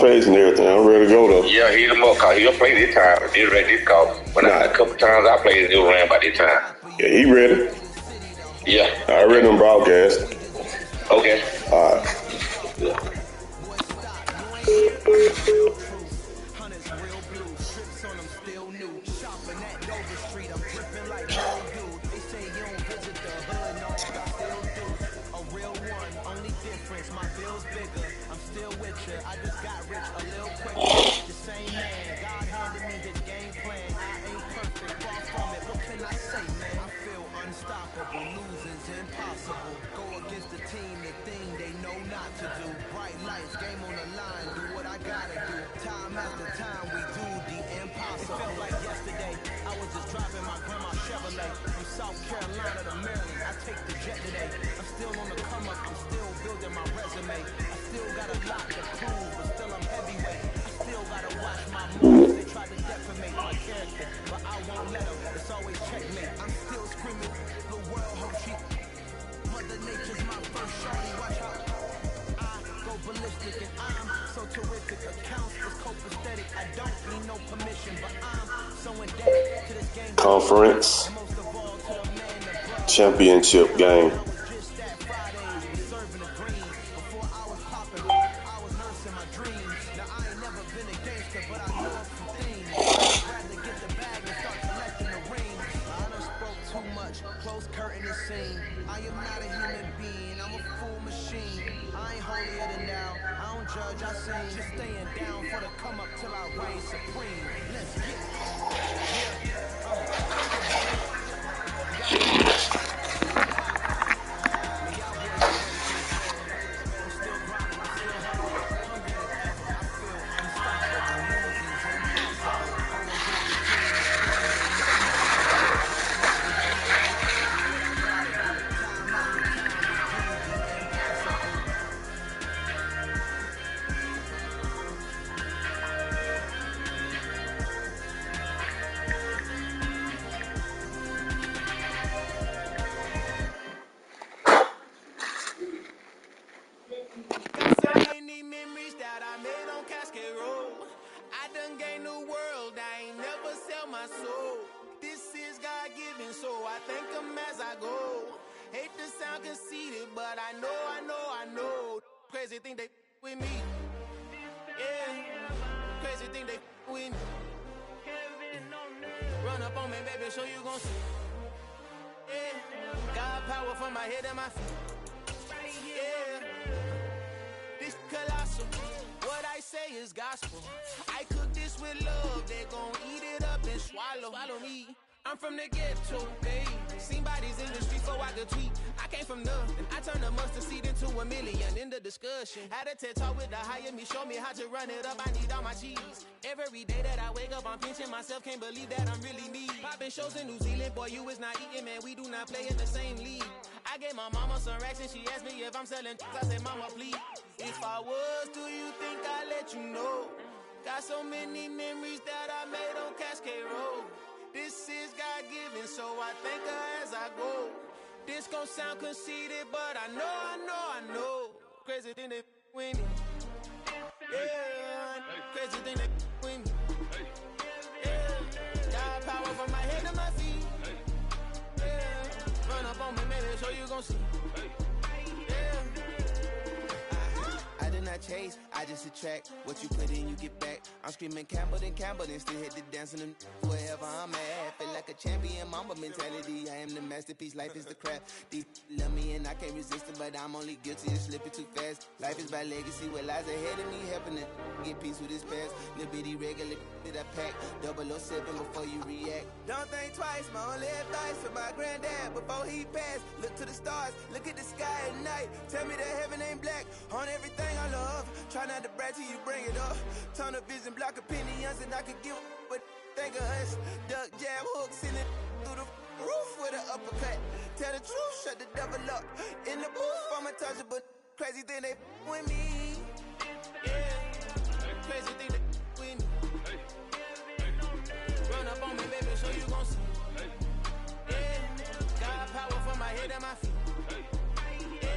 face and everything. I'm ready to go though. Yeah, hit him up, cause he'll play this time. He's ready this call. But a couple times I played, he ran by this time. Yeah, he ready. Yeah. I read him broadcast. Okay. All right. Yeah. Conference championship game. Crazy thing they with me. Yeah. Crazy thing they with me. Run up on me, baby, show you gon' see. Yeah. God power from my head and my feet. Yeah. This colossal. What I say is gospel. I cook this with love. They gon' eat it up and swallow me. I'm from the ghetto, babe. Seen bodies in the street so I could tweet. I came from nothing. I turned a mustard seed into a million. In the discussion, had a TED talk with the higher me. Show me how to run it up. I need all my cheese. Every day that I wake up, I'm pinching myself. Can't believe that I'm really me. Popping shows in New Zealand, boy, you is not eating, man. We do not play in the same league. I gave my mama some racks and she asked me if I'm selling. I said, mama, please. If I was, do you think I'd let you know? Got so many memories that I made on Cascade Road. This is God-given, so I thank her as I go. This gon' sound conceited, but I know. Crazy thing they with me. Yeah, crazy thing they with me. Yeah, God power from my head to my feet. Yeah, run up on me, maybe so you gon' see. I did not chase, I just attract. What you put in, you get back. I'm screaming Campbell, then still hit the dancing and wherever I'm at. Feel like a champion, mamba mentality. I am the masterpiece, life is the craft. Deep love me and I can't resist it, but I'm only guilty of slipping too fast. Life is by legacy, what lies ahead of me, helping to get peace with this past. Little bitty regular that I pack, 007 before you react. Don't think twice, my only advice for my granddad before he passed. Look to the stars, look at the sky at night. Tell me that heaven ain't black on everything I love. Try not to brag till you bring it up. Tunnel vision, block opinions, and I could give but think of us. Duck jab hooks in it through the roof with an uppercut. Tell the truth, shut the devil up. In the booth, I'm untouchable. Crazy thing they with me. Yeah, crazy thing they with me. Run up on me, baby, so you gon' see. Yeah, God power from my head and my feet. Yeah.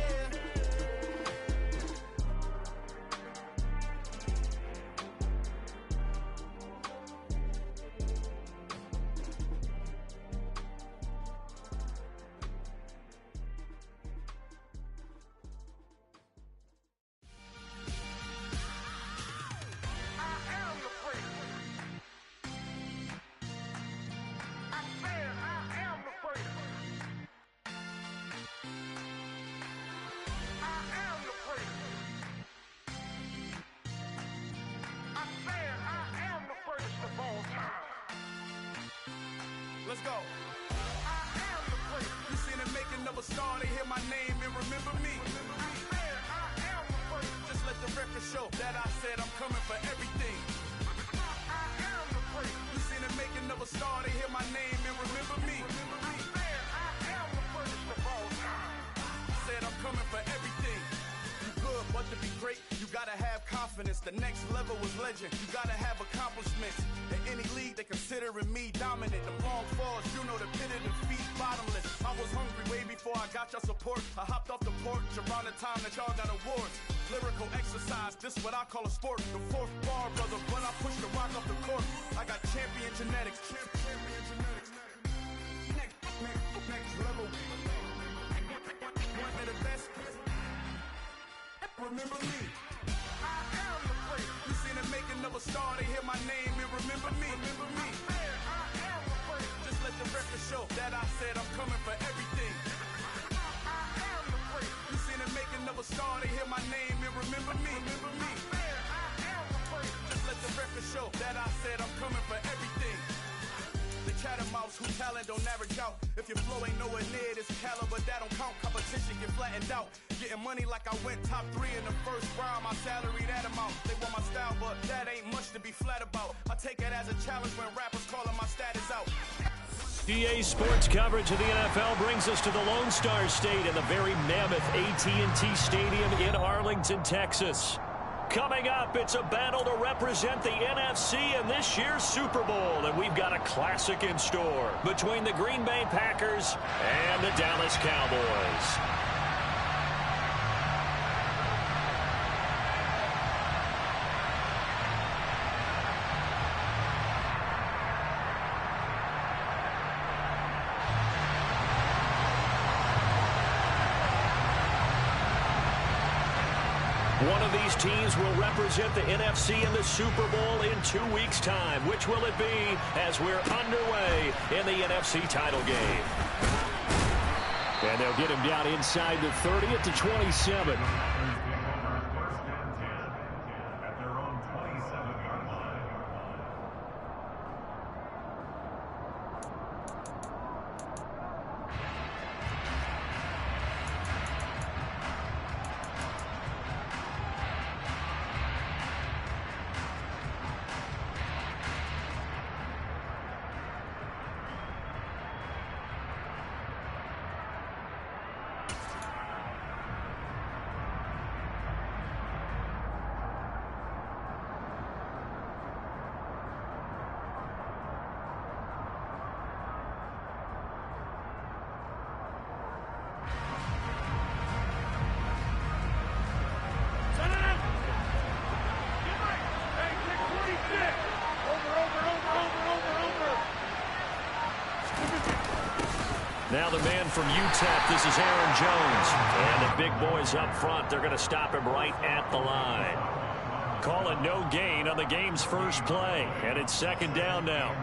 let's go. I am the place. You seen the making of a star, they hear my name and remember me. I am the place. Just let the record show that I said I'm coming for everything. I am the place. You seen the making of a star, they hear my name and remember me. I am the first of all time. Said I'm coming for everything. You good, but to be great, you gotta have confidence. The next level was legend. You gotta have accomplishments. In any league, they considering me dominant. The long falls, you know the pit of defeat, bottomless. I was hungry way before I got your support. I hopped off the porch around the time that y'all got awards. Lyrical exercise, this what I call a sport. The fourth bar, brother, when I push the rock off the court. I got champion genetics. Champion genetics. Next level. One of the best. Remember me. I am the place. You seen the making of a star, they hear my name and remember me. Remember me. I am the place. Just let the record show that I said I'm coming for everything. I am the place. You seen the making of a star, they hear my name and remember me. Remember me. I am the place. Just let the record show that I said I'm coming for everything. The chattermouths who talent don't average out. If your flow ain't nowhere near this caliber, that don't count. Competition get flattened out. Getting money like I went top 3 in the first round. My salary that amount. They want my style, but that ain't much to be flat about. I take it as a challenge when rappers calling my status out. EA Sports coverage of the NFL brings us to the Lone Star State in the very mammoth AT&T Stadium in Arlington, Texas. Coming up, it's a battle to represent the NFC in this year's Super Bowl, and we've got a classic in store between the Green Bay Packers and the Dallas Cowboys. One of these teams will represent the NFC in the Super Bowl in 2 weeks' time. Which will it be as we're underway in the NFC title game? And they'll get him down inside the 30 at the 27. Now the man from UTEP, this is Aaron Jones. And the big boys up front, they're going to stop him right at the line. Calling no gain on the game's first play. And it's second down now.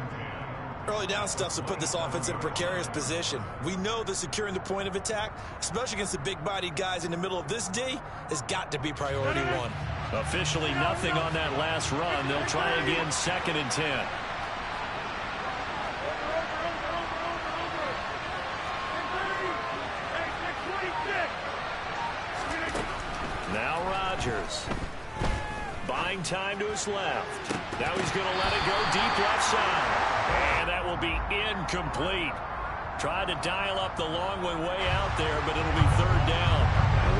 Early down stuff to put this offense in a precarious position. We know that securing the point of attack, especially against the big-bodied guys in the middle of this D, has got to be priority one. Officially nothing on that last run. They'll try again, 2nd and 10. Now Rodgers. Buying time to his left. Now he's going to let it go deep left side. And that will be incomplete. Tried to dial up the long one way out there, but it'll be 3rd down.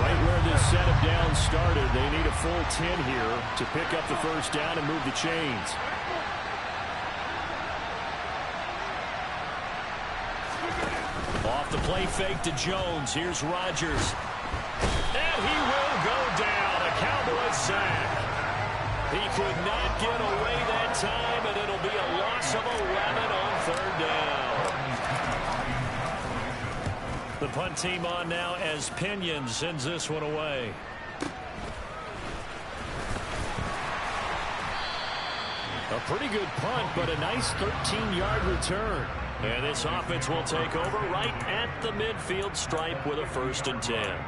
Right where this set of downs started, they need a full 10 here to pick up the first down and move the chains. Off the play fake to Jones. Here's Rodgers. And he will go down. A Cowboys sack. He could not get away that time, and it'll be a loss of 11 on 3rd down. The punt team on now as Pinion sends this one away. A pretty good punt, but a nice 13-yard return. And this offense will take over right at the midfield stripe with a 1st and 10.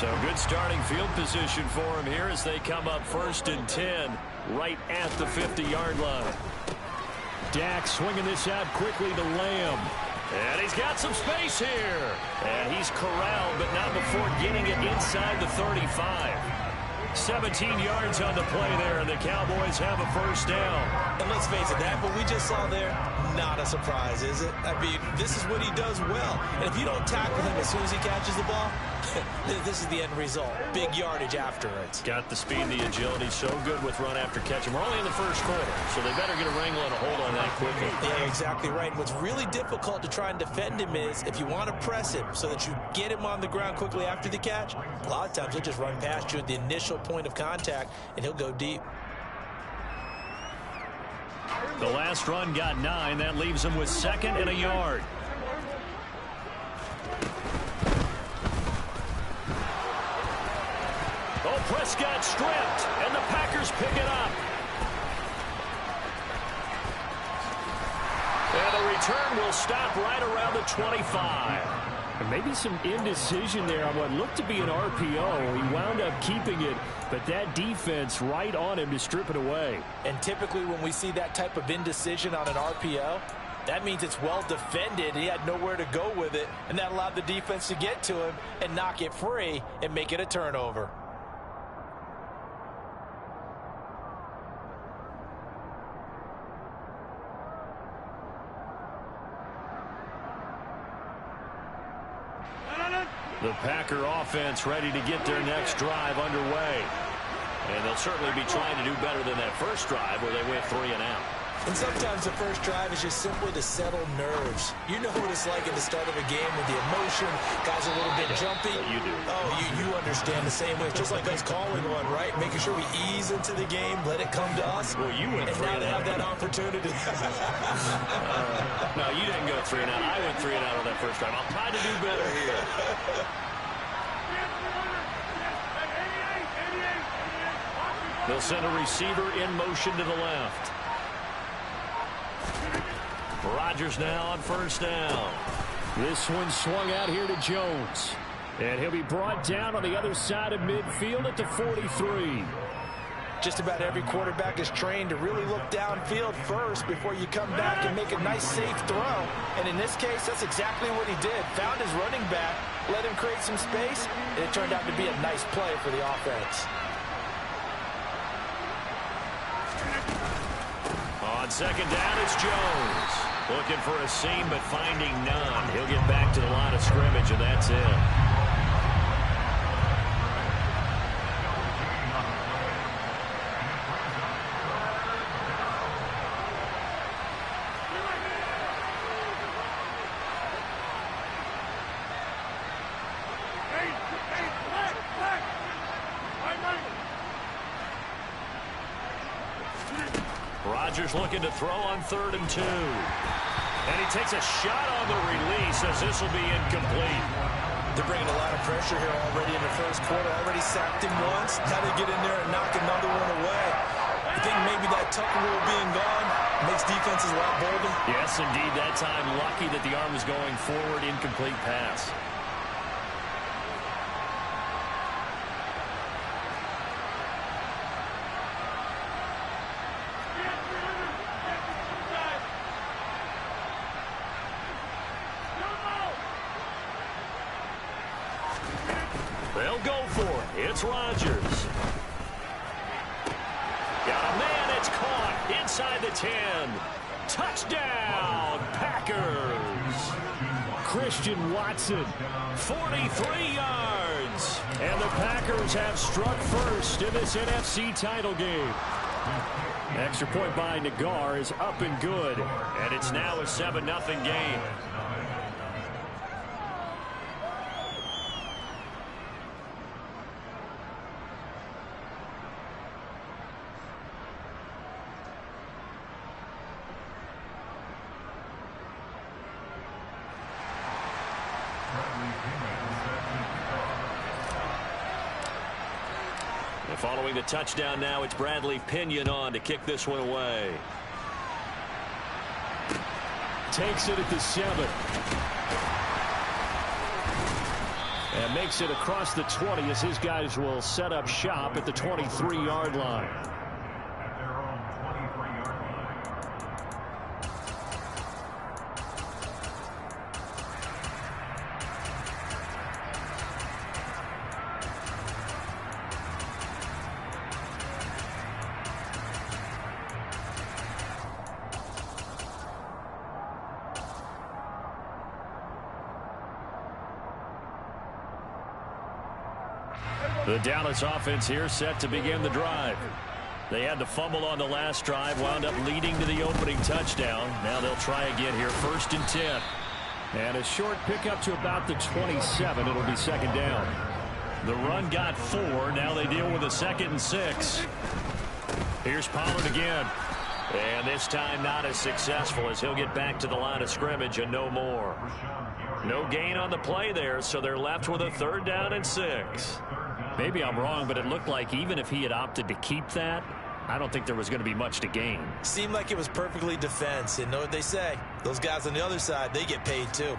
So good starting field position for him here as they come up 1st and 10 right at the 50-yard line. Dak swinging this out quickly to Lamb. And he's got some space here. And he's corralled, but not before getting it inside the 35. 17 yards on the play there, and the Cowboys have a 1st down. And let's face it, that what we just saw there, not a surprise, is it? I mean, this is what he does well. And if you don't tackle him as soon as he catches the ball, this is the end result. Big yardage after it. Got the speed, the agility, so good with run after catch. And we're only in the 1st quarter, so they better get a wrangle and a hold on that quickly. Yeah, exactly right. And what's really difficult to try and defend him is if you want to press him so that you get him on the ground quickly after the catch, a lot of times he'll just run past you at the initial point of contact, and he'll go deep. The last run got 9. That leaves him with 2nd and a yard. Oh, Prescott stripped, and the Packers pick it up. And the return will stop right around the 25. And maybe some indecision there on what looked to be an RPO. He wound up keeping it, but that defense right on him to strip it away. And typically when we see that type of indecision on an RPO, that means it's well defended. He had nowhere to go with it, and that allowed the defense to get to him and knock it free and make it a turnover. The Packer offense ready to get their next drive underway. And they'll certainly be trying to do better than that first drive where they went 3 and out. And sometimes the first drive is just simply to settle nerves. You know what it's like at the start of a game with the emotion. Guys are a little bit jumpy. You do. Oh, you understand the same way. It's just like us calling one, right? Making sure we ease into the game, let it come to us. Well, you went 3 and and now they out. have that opportunity. No, you didn't go 3 and out. I went 3 and out on that first drive. I'll try to do better here. They'll send a receiver in motion to the left. Rodgers now on 1st down. This one swung out here to Jones. And he'll be brought down on the other side of midfield at the 43. Just about every quarterback is trained to really look downfield first before you come back and make a nice, safe throw. And in this case, that's exactly what he did. Found his running back, let him create some space, and it turned out to be a nice play for the offense. On 2nd down, it's Jones. Looking for a seam, but finding none. He'll get back to the line of scrimmage, and that's it. Rodgers looking to throw on 3rd and 2. And he takes a shot on the release as this will be incomplete. They're bringing a lot of pressure here already in the 1st quarter. Already sacked him once. How to get in there and knock another one away. I think maybe that tucker rule being gone makes defenses a lot bolder. Yes, indeed. That time lucky that the arm was going forward. Incomplete pass. They'll go for it. It's Rodgers. Got a man. It's caught inside the 10. Touchdown, Packers. Christian Watson. 43 yards. And the Packers have struck first in this NFC title game. Extra point by Nagar is up and good. And it's now a 7-0 game. And following the touchdown now, it's Bradley Pinion on to kick this one away. Takes it at the 7. And makes it across the 20 as his guys will set up shop at the 23-yard line. The Dallas offense here set to begin the drive. They had to fumble on the last drive, wound up leading to the opening touchdown. Now they'll try again here, 1st and 10. And a short pickup to about the 27. It'll be 2nd down. The run got 4. Now they deal with a 2nd and 6. Here's Pollard again. And this time not as successful as he'll get back to the line of scrimmage and no more. No gain on the play there, so they're left with a 3rd down and 6. Maybe I'm wrong, but it looked like even if he had opted to keep that, I don't think there was going to be much to gain. Seemed like it was perfectly defense. And know what they say? Those guys on the other side, they get paid too.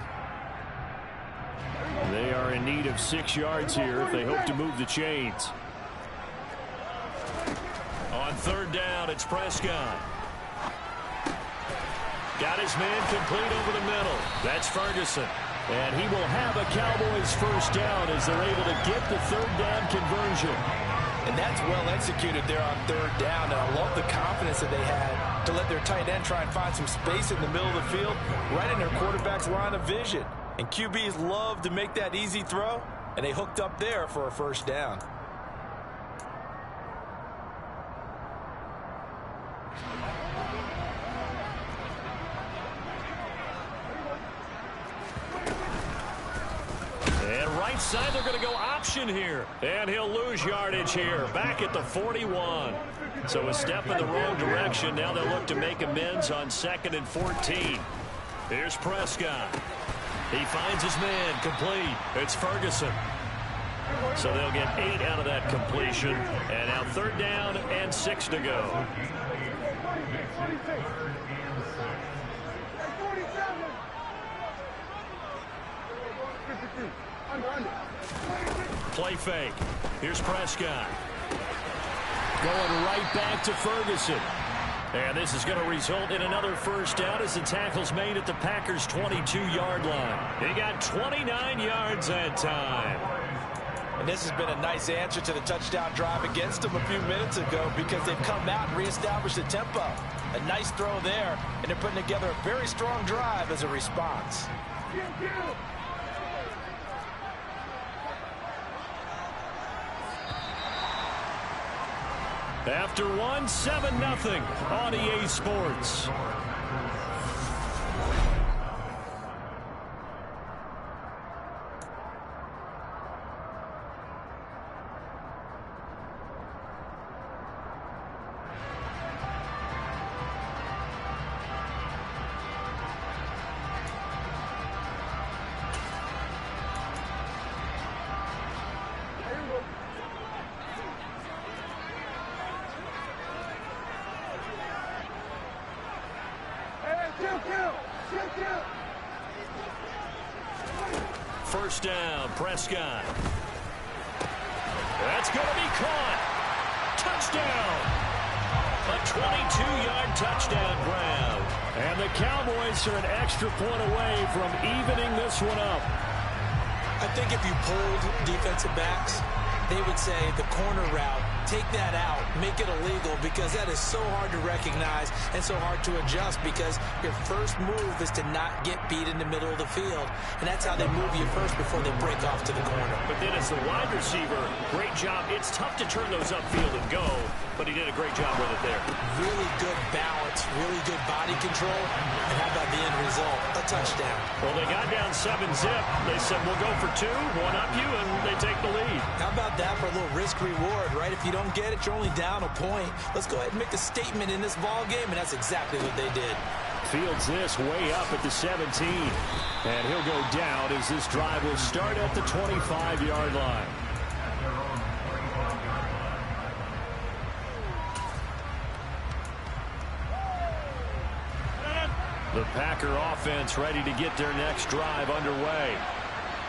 They are in need of 6 yards here if they hope to move the chains. On 3rd down, it's Prescott. Got his man complete over the middle. That's Ferguson. And he will have a Cowboys 1st down as they're able to get the 3rd down conversion. And that's well executed there on 3rd down. And I love the confidence that they had to let their tight end try and find some space in the middle of the field, right in their quarterback's line of vision. And QBs love to make that easy throw, and they hooked up there for a 1st down. Right side, they're going to go option here. And he'll lose yardage here. Back at the 41. So a step in the wrong direction. Now they'll look to make amends on 2nd and 14. Here's Prescott. He finds his man complete. It's Ferguson. So they'll get 8 out of that completion. And now 3rd down and 6 to go. Play fake. Here's Prescott. Going right back to Ferguson. And this is going to result in another 1st down as the tackle's made at the Packers' 22-yard line. They got 29 yards that time. And this has been a nice answer to the touchdown drive against them a few minutes ago because they've come out and reestablished the tempo. A nice throw there, and they're putting together a very strong drive as a response. After 7-0 on EA Sports. First down, Prescott. That's going to be caught. Touchdown. A 22-yard touchdown grab. And the Cowboys are an extra point away from evening this one up. I think if you polled defensive backs, they would say the corner route, take that out, make it illegal, because that is so hard to recognize and so hard to adjust because your first move is to not get beat in the middle of the field. And that's how they move you first before they break off to the corner. But then as the wide receiver, great job. It's tough to turn those upfield and go, but he did a great job with it there. Really good balance, really good body control. And how about the end result? A touchdown. Well, they got down 7-zip. They said, we'll go for 2, one up you, and they take the lead. How about that for a little risk-reward, right? If you don't get it, you're only down a point. Let's go ahead and make a statement in this ball game, and that's exactly what they did. Fields this way up at the 17. And he'll go down as this drive will start at the 25-yard line. The Packer offense ready to get their next drive underway.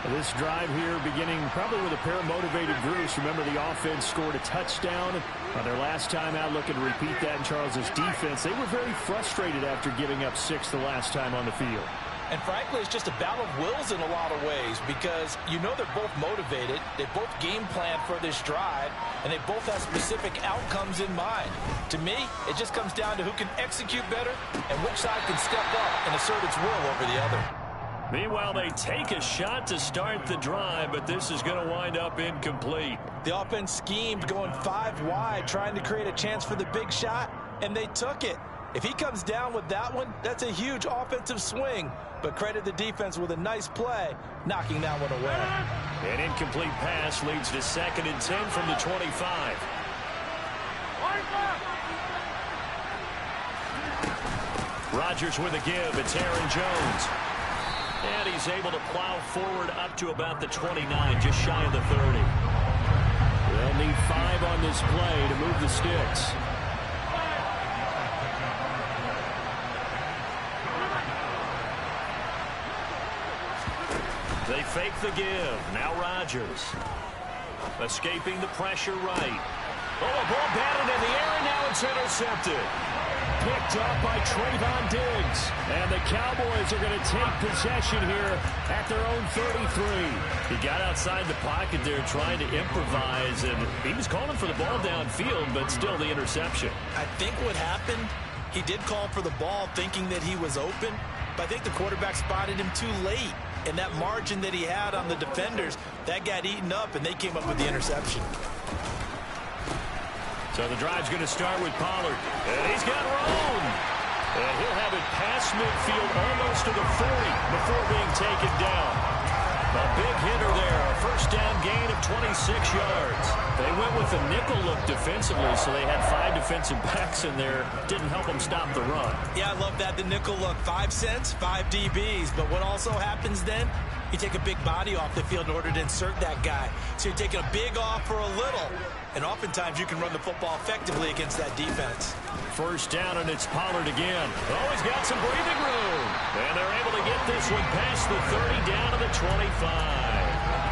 This drive here beginning probably with a pair of motivated groups. Remember, the offense scored a touchdown on their last time out. Looking to repeat that in Charles's defense. They were very frustrated after giving up 6 the last time on the field. And frankly, it's just a battle of wills in a lot of ways because you know they're both motivated. They both game plan for this drive, and they both have specific outcomes in mind. To me, it just comes down to who can execute better and which side can step up and assert its will over the other. Meanwhile, they take a shot to start the drive, but this is going to wind up incomplete. The offense schemed going 5 wide, trying to create a chance for the big shot, and they took it. If he comes down with that one, that's a huge offensive swing. But credit the defense with a nice play, knocking that one away. An incomplete pass leads to 2nd and 10 from the 25. Rodgers with a give. It's Aaron Jones. And he's able to plow forward up to about the 29, just shy of the 30. They'll need 5 on this play to move the sticks. They fake the give. Now Rodgers. Escaping the pressure right. Oh, a ball batted in the air, and now it's intercepted. Picked up by Trayvon Diggs. And the Cowboys are going to take possession here at their own 33. He got outside the pocket there trying to improvise, and he was calling for the ball downfield, but still the interception. I think what happened, he did call for the ball thinking that he was open, but I think the quarterback spotted him too late. And that margin that he had on the defenders, that got eaten up, and they came up with the interception. So the drive's going to start with Pollard. And he's got room. And he'll have it past midfield almost to the 40 before being taken down. A big hitter there. A first down gain of 26 yards. They went with a nickel look defensively, so they had 5 defensive backs in there. Didn't help them stop the run. Yeah, I love that, the nickel look. 5 cents, 5 DBs. But what also happens then, you take a big body off the field in order to insert that guy. So you're taking a big off for a little. And oftentimes you can run the football effectively against that defense. First down, and it's Pollard again. Oh, he's got some breathing room. And they're able to get this one past the 30 down to the 25.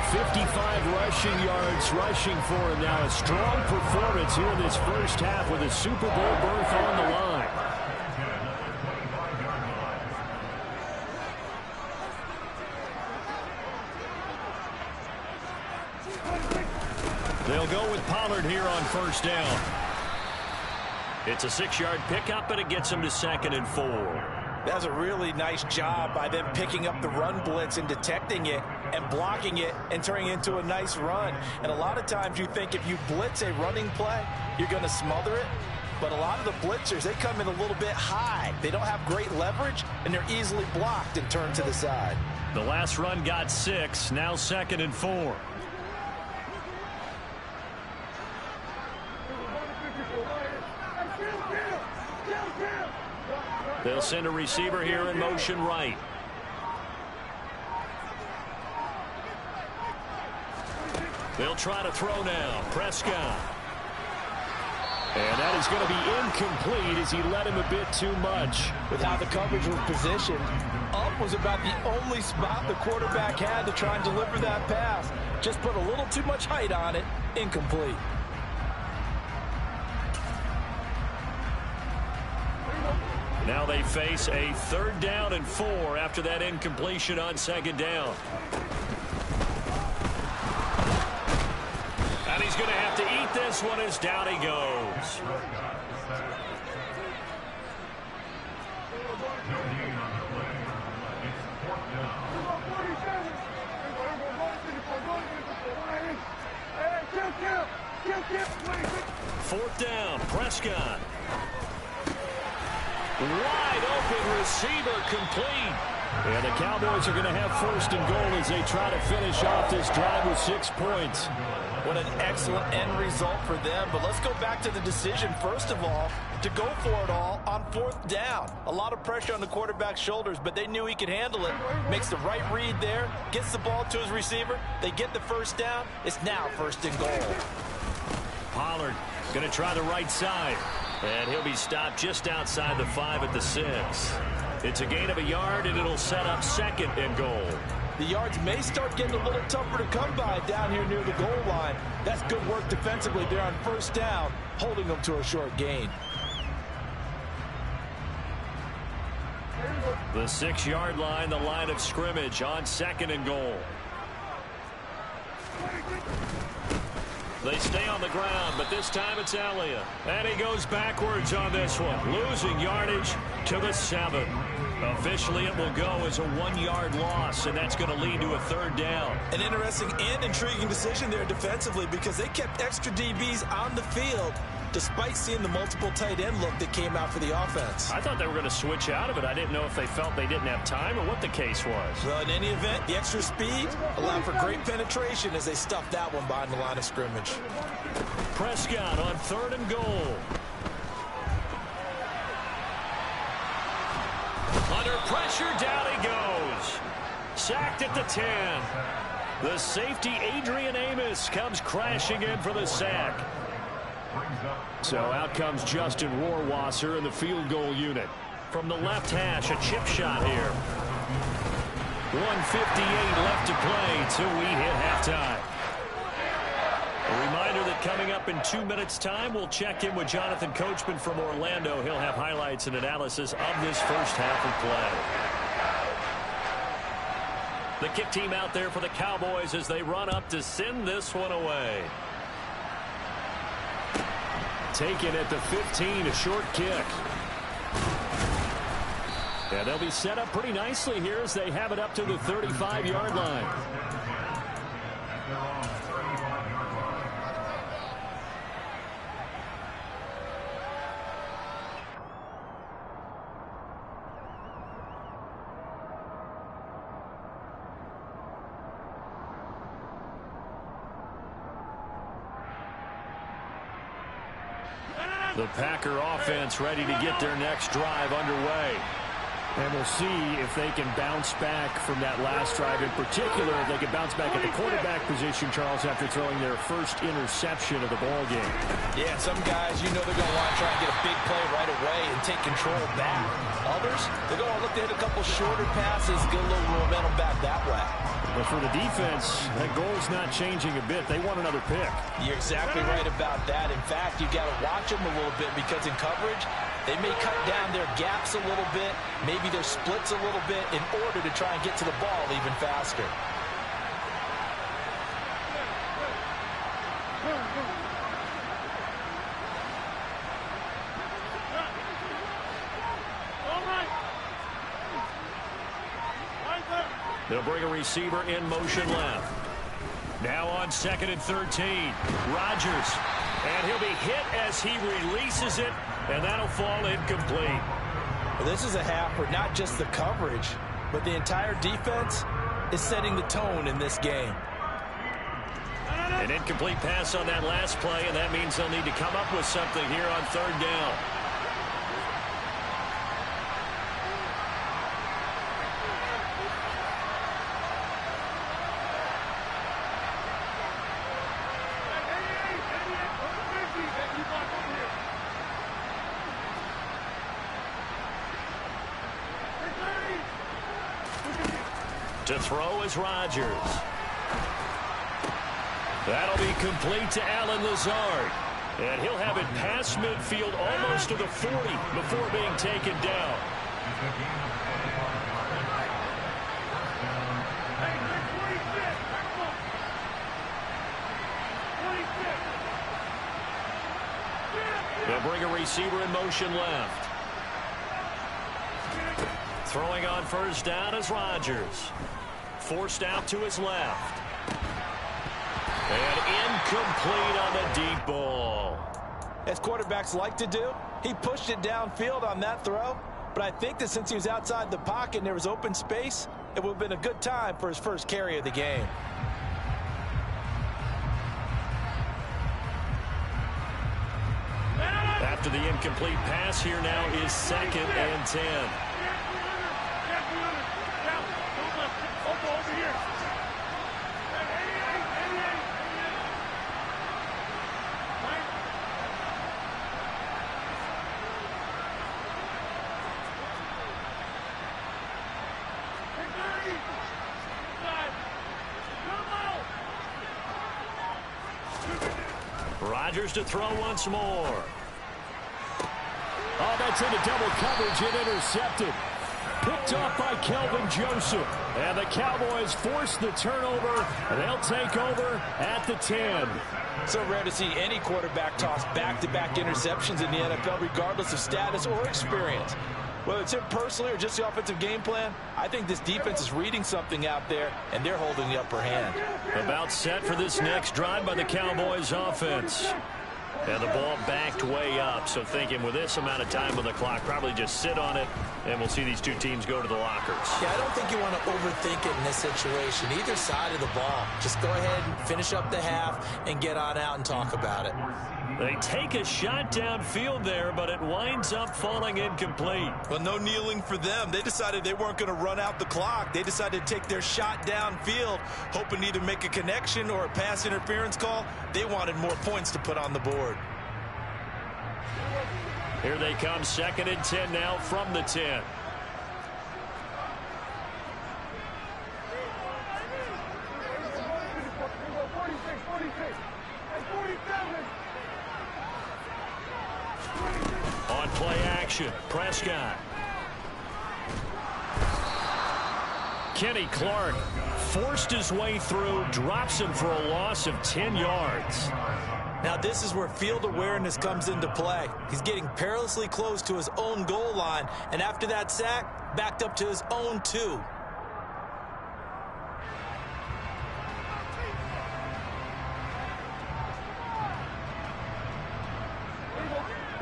55 rushing yards rushing for him now. A strong performance here in this first half with a Super Bowl berth on the line. They'll go with Pollard here on first down. It's a 6-yard pickup, and it gets him to 2nd and 4. That's a really nice job by them picking up the run blitz and detecting it and blocking it and turning it into a nice run. And a lot of times you think if you blitz a running play, you're going to smother it. But a lot of the blitzers, they come in a little bit high. They don't have great leverage, and they're easily blocked and turned to the side. The last run got 6, now 2nd and 4. They'll send a receiver here in motion right. They'll try to throw now. Prescott. And that is going to be incomplete as he led him a bit too much. With how the coverage was positioned, up was about the only spot the quarterback had to try and deliver that pass. Just put a little too much height on it. Incomplete. Now they face a 3rd down and 4 after that incompletion on 2nd down. And he's going to have to eat this one as down he goes. Fourth down, Prescott. Wide open receiver complete. And the Cowboys are going to have 1st and goal as they try to finish off this drive with 6 points. What an excellent end result for them. But let's go back to the decision, first of all, to go for it all on 4th down. A lot of pressure on the quarterback's shoulders, but they knew he could handle it. Makes the right read there, gets the ball to his receiver. They get the 1st down. It's now 1st and goal. Pollard going to try the right side. And he'll be stopped just outside the 5 at the 6. It's a gain of a yard, and it'll set up 2nd and goal. The yards may start getting a little tougher to come by down here near the goal line. That's good work defensively there on first down, holding them to a short gain. The 6-yard line, the line of scrimmage on 2nd and goal. They stay on the ground, but this time it's Elliott. And he goes backwards on this one, losing yardage to the 7. Officially, it will go as a 1-yard loss, and that's going to lead to a 3rd down. An interesting and intriguing decision there defensively because they kept extra DBs on the field despite seeing the multiple tight end look that came out for the offense. I thought they were going to switch out of it. I didn't know if they felt they didn't have time or what the case was. Well, in any event, the extra speed allowed for great penetration as they stuffed that one behind the line of scrimmage. Prescott on 3rd and goal. Under pressure, down he goes. Sacked at the 10. The safety, Adrian Amos, comes crashing in for the sack. So out comes Justin Rohrwasser in the field goal unit. From the left hash, a chip shot here. 1:58 left to play till we hit halftime. A reminder that coming up in 2 minutes' time, we'll check in with Jonathan Coachman from Orlando. He'll have highlights and analysis of this first half of play. The kick team out there for the Cowboys as they run up to send this one away. Taken at the 15, a short kick. Yeah, they'll be set up pretty nicely here as they have it up to the 35-yard line. The Packer offense ready to get their next drive underway. And we'll see if they can bounce back from that last drive. In particular, if they can bounce back at the quarterback position, Charles, after throwing their first interception of the ball game. Yeah, some guys, you know they're going to want to try and get a big play right away and take control back. Others, they're going to look to hit a couple shorter passes, get a little momentum back that way. But for the defense, that goal's not changing a bit. They want another pick. You're exactly right about that. In fact, you've got to watch them a little bit because in coverage, they may cut down their gaps a little bit, maybe their splits a little bit in order to try and get to the ball even faster. They'll bring a receiver in motion left. Now on 2nd and 13. Rodgers. And he'll be hit as he releases it, and that'll fall incomplete. Well, this is a half where not just the coverage, but the entire defense is setting the tone in this game. An incomplete pass on that last play, and that means they'll need to come up with something here on 3rd down. To throw is Rodgers. That'll be complete to Allen Lazard. And he'll have it past midfield almost to the 40 before being taken down. They'll bring a receiver in motion left. Throwing on first down is Rodgers. Forced out to his left. And incomplete on the deep ball. As quarterbacks like to do, he pushed it downfield on that throw. But I think that since he was outside the pocket and there was open space, it would have been a good time for his first carry of the game. After the incomplete pass, here now is 2nd and 10. Rodgers to throw once more. Oh, that's into double coverage and intercepted. Picked off by Kelvin Joseph. And the Cowboys force the turnover. They'll take over at the 10. So rare to see any quarterback toss back-to-back interceptions in the NFL, regardless of status or experience. Whether it's him personally or just the offensive game plan, I think this defense is reading something out there, and they're holding the upper hand. About set for this next drive by the Cowboys offense. And the ball backed way up, so thinking with this amount of time on the clock, probably just sit on it, and we'll see these two teams go to the lockers. Yeah, I don't think you want to overthink it in this situation, either side of the ball. Just go ahead and finish up the half and get on out and talk about it. They take a shot downfield there, but it winds up falling incomplete. Well, no kneeling for them. They decided they weren't going to run out the clock. They decided to take their shot downfield, hoping to either make a connection or a pass interference call. They wanted more points to put on the board. Here they come, 2nd and 10 now from the 10. On play action, Prescott. Kenny Clark forced his way through, drops him for a loss of 10 yards. Now this is where field awareness comes into play. He's getting perilously close to his own goal line, and after that sack, backed up to his own 2.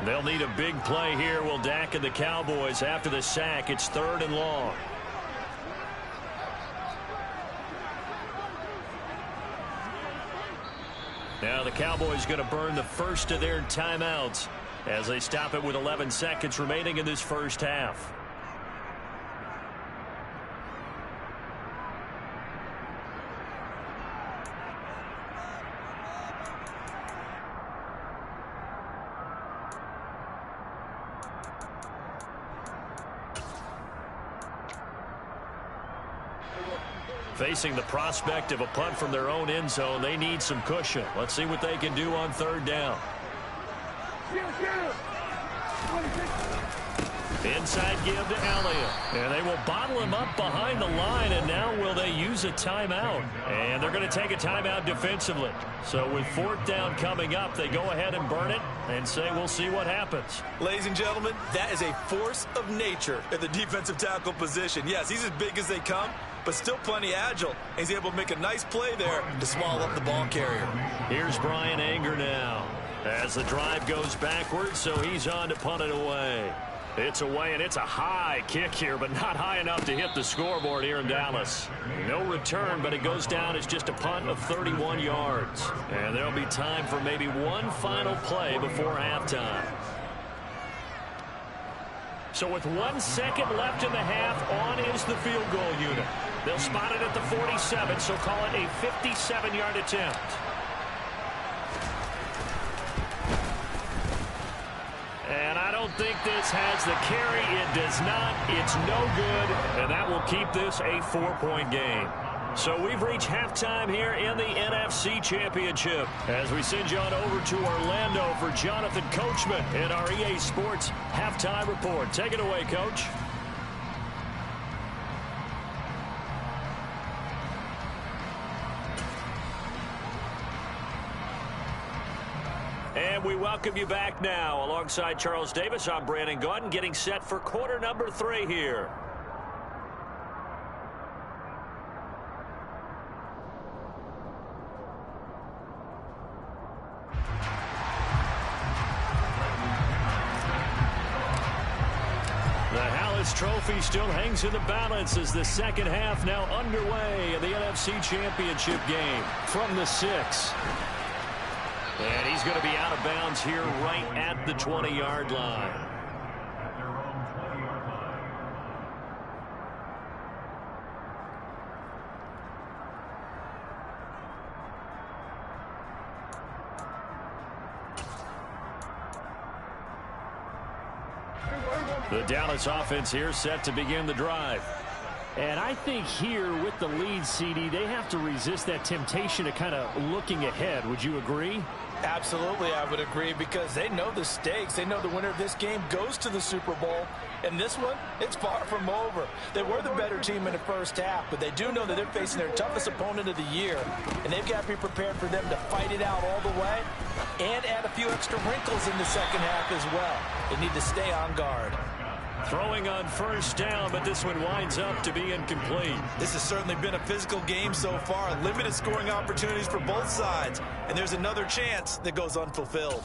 They'll need a big play here, will Dak and the Cowboys. After the sack, it's 3rd and long. Now the Cowboys going to burn the first of their timeouts as they stop it with 11 seconds remaining in this first half. Facing the prospect of a punt from their own end zone, they need some cushion. Let's see what they can do on 3rd down. Inside give to Elliott. And they will bottle him up behind the line, and now will they use a timeout? And they're going to take a timeout defensively. So with 4th down coming up, they go ahead and burn it and say we'll see what happens. Ladies and gentlemen, that is a force of nature at the defensive tackle position. Yes, he's as big as they come, but still plenty agile. He's able to make a nice play there to swallow up the ball carrier. Here's Brian Anger now as the drive goes backwards, so he's on to punt it away. It's away, and it's a high kick here, but not high enough to hit the scoreboard here in Dallas. No return, but it goes down as just a punt of 31 yards. And there'll be time for maybe one final play before halftime. So with 1 second left in the half, on is the field goal unit. They'll spot it at the 47, so call it a 57-yard attempt. And I don't think this has the carry. It does not. It's no good. And that will keep this a 4-point game. So we've reached halftime here in the NFC Championship as we send you on over to Orlando for Jonathan Coachman in our EA Sports Halftime Report. Take it away, Coach. And we welcome you back now. Alongside Charles Davis, I'm Brandon Gaudin, getting set for quarter number 3 here. The Hallis Trophy still hangs in the balance as the second half now underway in the NFC Championship game from the 6. And he's going to be out of bounds here right at the 20-yard line. The Dallas offense here set to begin the drive. And I think here with the lead, CD, they have to resist that temptation of kind of looking ahead. Would you agree? Absolutely, I would agree, because they know the stakes. They know the winner of this game goes to the Super Bowl. And this one, it's far from over. They were the better team in the first half, but they do know that they're facing their toughest opponent of the year. And they've got to be prepared for them to fight it out all the way and add a few extra wrinkles in the second half as well. They need to stay on guard. Throwing on first down, but this one winds up to be incomplete. This has certainly been a physical game so far. Limited scoring opportunities for both sides. And there's another chance that goes unfulfilled.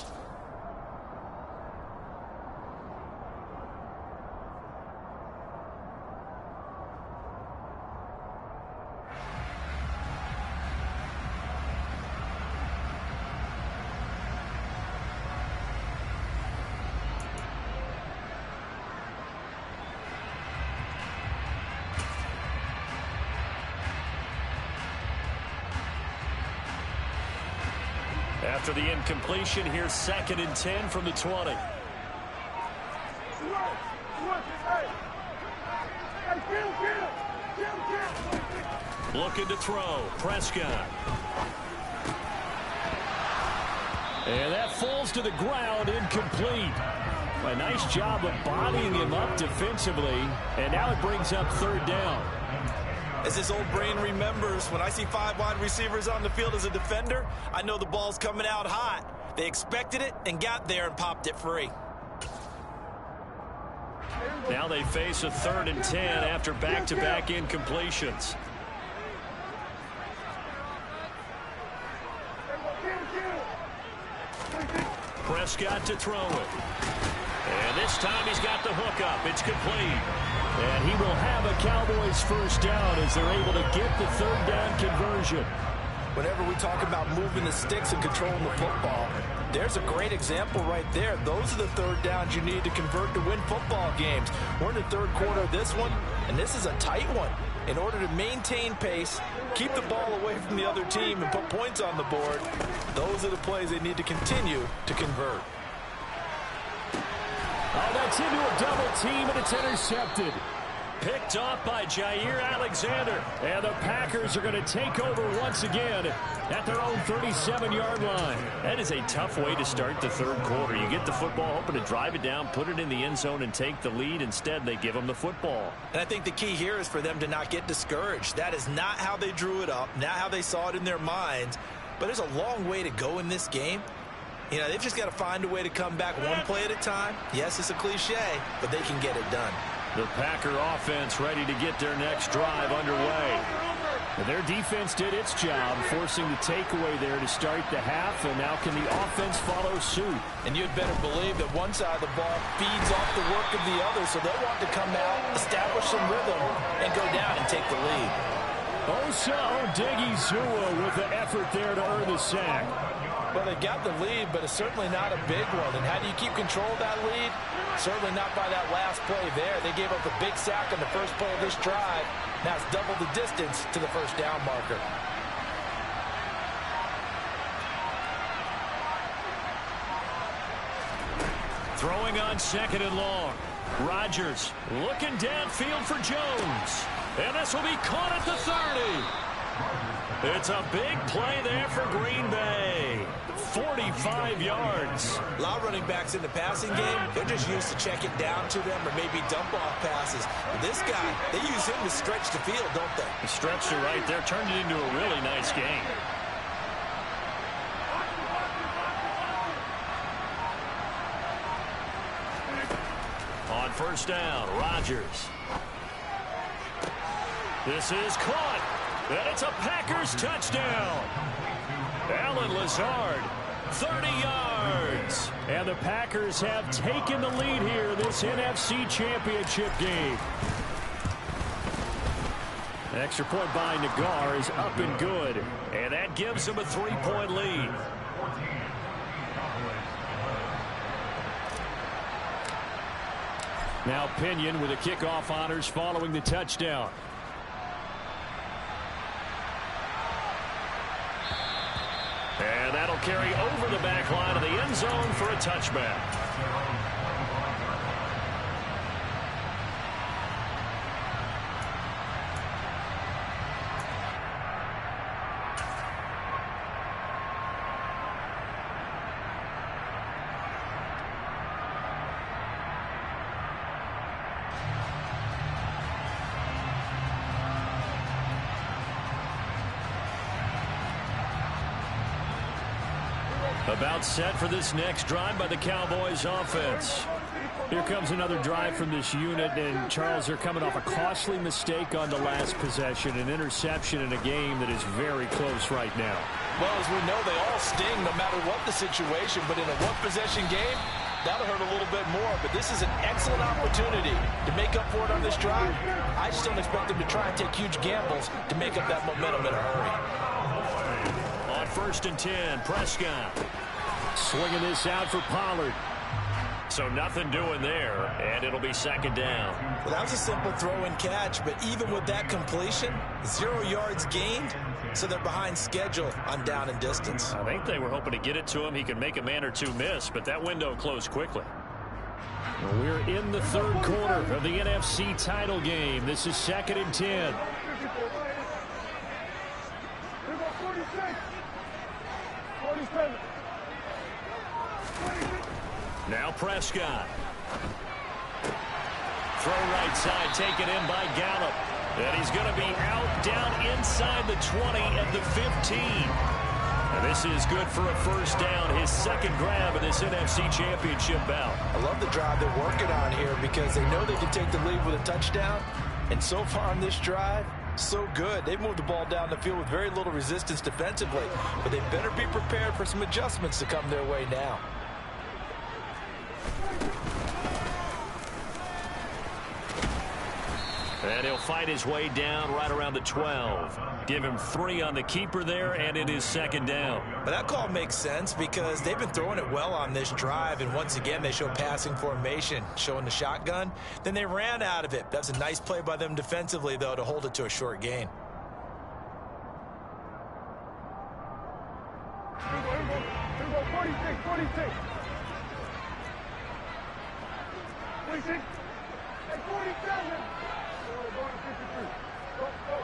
After the incompletion, here's 2nd and 10 from the 20. Looking to throw. Prescott. And that falls to the ground, incomplete. A nice job of bodying him up defensively. And now it brings up 3rd down. As his old brain remembers, when I see 5 wide receivers on the field as a defender, I know the ball's coming out hot. They expected it and got there and popped it free. Now they face a 3rd and 10 after back-to-back incompletions. Prescott to throw it. And this time he's got the hook up. It's complete. And he will have a Cowboys first down as they're able to get the 3rd down conversion. Whenever we talk about moving the sticks and controlling the football, there's a great example right there. Those are the 3rd downs you need to convert to win football games. We're in the 3rd quarter of this one, and this is a tight one. In order to maintain pace, keep the ball away from the other team, and put points on the board, those are the plays they need to continue to convert. Oh, that's into a double team, and it's intercepted. Picked off by Jair Alexander. And the Packers are going to take over once again at their own 37-yard line. That is a tough way to start the 3rd quarter. You get the football, hoping to drive it down, put it in the end zone, and take the lead. Instead, they give them the football. And I think the key here is for them to not get discouraged. That is not how they drew it up, not how they saw it in their minds. But there's a long way to go in this game. You know, they've just got to find a way to come back one play at a time. Yes, it's a cliche, but they can get it done. The Packer offense ready to get their next drive underway. Their defense did its job, forcing the takeaway there to start the half, and now can the offense follow suit? And you'd better believe that one side of the ball feeds off the work of the other, so they'll want to come out, establish some rhythm, and go down and take the lead. Osa Odighizuwa with the effort there to earn the sack. Well, they got the lead, but it's certainly not a big one. And how do you keep control of that lead? Certainly not by that last play there. They gave up a big sack on the first play of this drive. Now it's double the distance to the first down marker. Throwing on 2nd and long. Rodgers looking downfield for Jones. And this will be caught at the 30. It's a big play there for Green Bay. 45 yards. A lot of running backs in the passing game, they're just used to check it down to them or maybe dump-off passes. But this guy, they use him to stretch the field, don't they? He stretched it right there, turned it into a really nice game. On first down, Rodgers. This is caught, and it's a Packers touchdown. Allen Lazard, 30 yards. And the Packers have taken the lead here in this NFC Championship game. An extra point by Nagar is up and good, and that gives them a 3-point lead. Now Pinion with the kickoff honors following the touchdown. And that'll carry over the back line of the end zone for a touchback. About set for this next drive by the Cowboys offense. Here comes another drive from this unit, and Charles, they're coming off a costly mistake on the last possession, an interception in a game that is very close right now. Well, as we know, they all sting no matter what the situation, but in a one-possession game, that'll hurt a little bit more. But this is an excellent opportunity to make up for it on this drive. I just don't expect them to try and take huge gambles to make up that momentum in a hurry. On 1st and 10, Prescott swinging this out for Pollard. So nothing doing there, and it'll be 2nd down. Well, that was a simple throw and catch, but even with that completion, 0 yards gained, so they're behind schedule on down and distance. I think they were hoping to get it to him. He could make a man or two miss, but that window closed quickly. Well, we're in the 3rd quarter of the NFC title game. This is 2nd and 10. Now Prescott. Throw right side, taken in by Gallup. And he's going to be out down inside the 20 at the 15. And this is good for a 1st down, his 2nd grab in this NFC Championship bout. I love the drive they're working on here because they know they can take the lead with a touchdown. And so far on this drive, so good. They've moved the ball down the field with very little resistance defensively. But they better be prepared for some adjustments to come their way now. And he'll fight his way down right around the 12. Give him 3 on the keeper there, and it is 2nd down. But that call makes sense because they've been throwing it well on this drive, and once again they show passing formation, showing the shotgun. Then they ran out of it. That's a nice play by them defensively, though, to hold it to a short gain. Here we go, 46, 46. 46, and 47.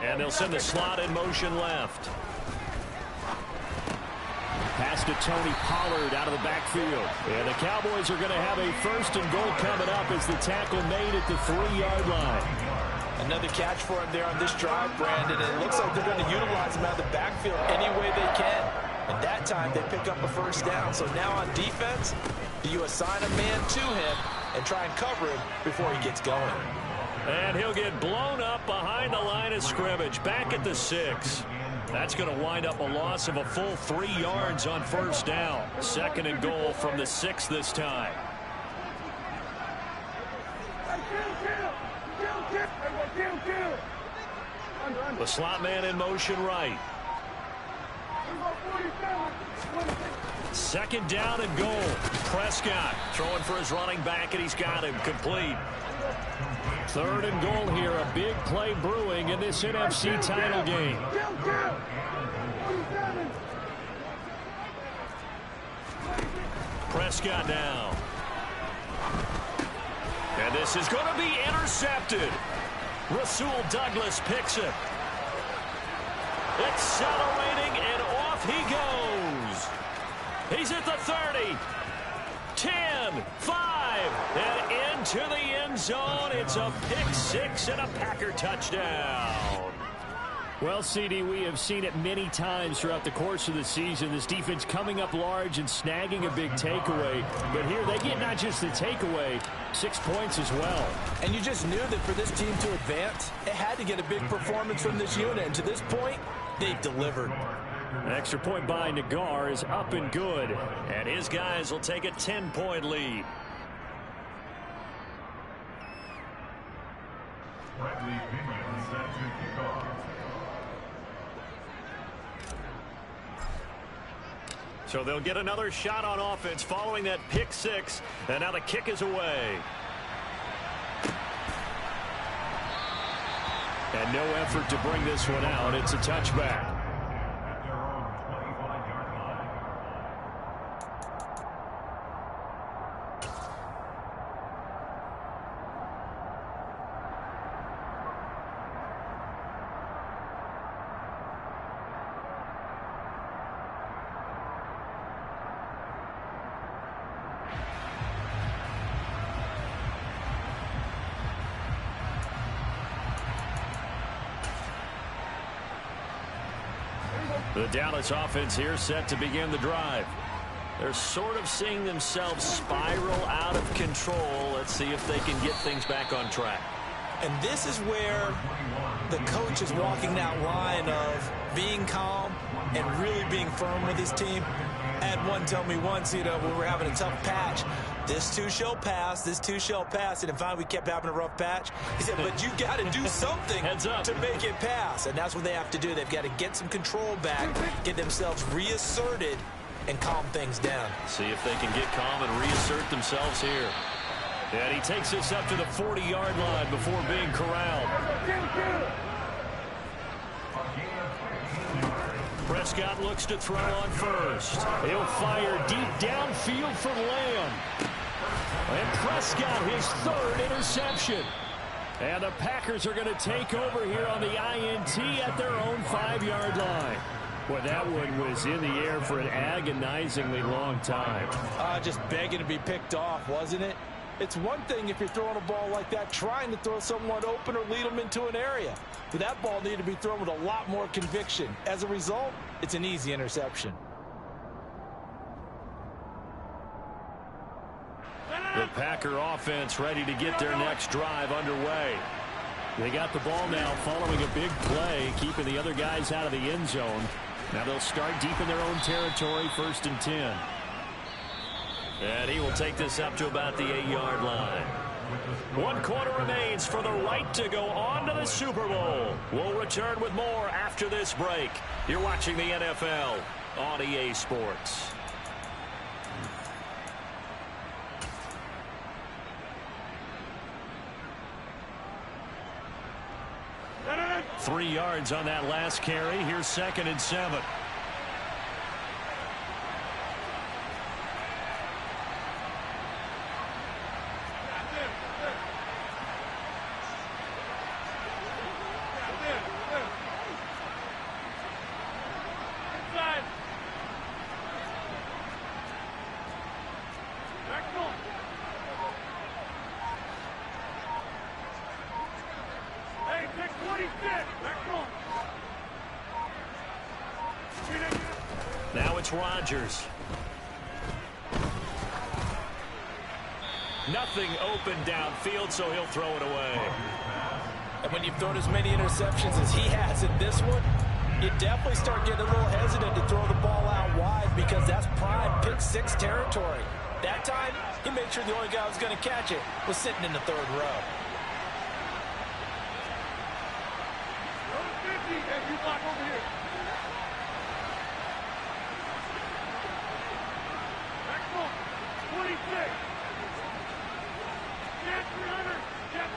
And they'll send the slot in motion left. Pass to Tony Pollard out of the backfield. And the Cowboys are going to have a 1st and goal coming up as the tackle made at the 3-yard line. Another catch for him there on this drive, Brandon. And it looks like they're going to utilize him out of the backfield any way they can. And that time they pick up a 1st down. So now on defense, do you assign a man to him and try and cover him before he gets going? And he'll get blown up behind the line of scrimmage, back at the 6. That's going to wind up a loss of a full 3 yards on 1st down. 2nd and goal from the 6 this time. The slot man in motion right. 2nd down and goal. Prescott throwing for his running back, and he's got him complete. 3rd and goal here. A big play brewing in this NFC title game. Prescott now. And this is going to be intercepted. Rasul Douglas picks it. Accelerating, and off he goes. He's at the 30. 10, 5, and into the end zone. It's a pick 6 and a Packer touchdown. Well, CD, we have seen it many times throughout the course of the season. This defense coming up large and snagging a big takeaway. But here they get not just the takeaway, 6 points as well. And you just knew that for this team to advance, it had to get a big performance from this unit. And to this point, they've delivered. An extra point by Nagar is up and good. And his guys will take a 10-point lead. So they'll get another shot on offense following that pick 6. And now the kick is away. And no effort to bring this one out. It's a touchback. The Dallas offense here set to begin the drive. They're sort of seeing themselves spiral out of control. Let's see if they can get things back on track. And this is where the coach is walking that line of being calm and really being firm with his team. I had one tell me once, when we're having a tough patch, this too shall pass, this too shall pass. And finally we kept having a rough patch. He said, but you got to do something to make it pass. And that's what they have to do. They've got to get some control back, get themselves reasserted, and calm things down. See if they can get calm and reassert themselves here. And he takes this up to the 40-yard line before being corralled. Prescott looks to throw on first. He'll fire deep downfield for Lamb. And Prescott, his third interception. And the Packers are going to take over here on the INT at their own 5-yard line. Well, that one was in the air for an agonizingly long time. Just begging to be picked off, wasn't it? It's one thing if you're throwing a ball like that, trying to throw someone open or lead them into an area. But that ball needed to be thrown with a lot more conviction. As a result, it's an easy interception. The Packer offense ready to get their next drive underway. They got the ball now following a big play, keeping the other guys out of the end zone. Now they'll start deep in their own territory, 1st and 10. And he will take this up to about the 8-yard line. 1 quarter remains for the right to go on to the Super Bowl. We'll return with more after this break. You're watching the NFL on EA Sports. Three yards on that last carry. Here's 2nd and 7. Now it's Rodgers. Nothing open downfield, so he'll throw it away. And when you've thrown as many interceptions as he has in this one, you definitely start getting a little hesitant to throw the ball out wide because that's prime pick 6 territory. That time, he made sure the only guy who was going to catch it was sitting in the 3rd row. You block over here. Back 26. Get 300. Get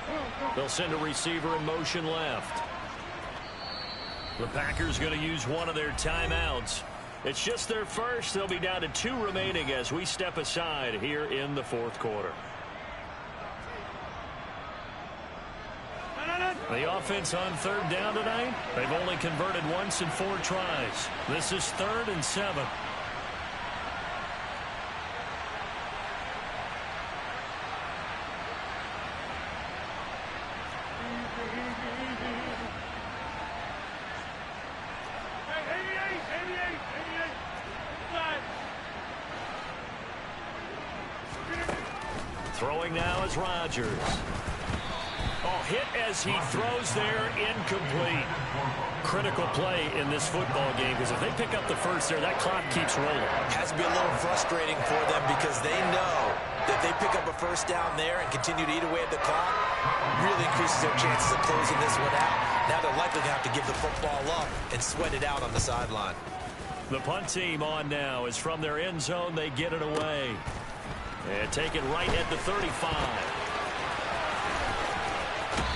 300. They'll send a receiver in motion left. The Packers going to use one of their timeouts. It's just their first. They'll be down to 2 remaining as we step aside here in the 4th quarter. The offense on 3rd down tonight, they've only converted once in 4 tries. This is 3rd and 7. Throwing now is Rodgers. Oh, hit as he throws there, incomplete. Critical play in this football game because if they pick up the first there, that clock keeps rolling. It has to be a little frustrating for them because they know that they pick up a first down there and continue to eat away at the clock, really increases their chances of closing this one out. Now they're likely going to have to give the football up and sweat it out on the sideline. The punt team on now is from their end zone. They get it away. And take it right at the 35.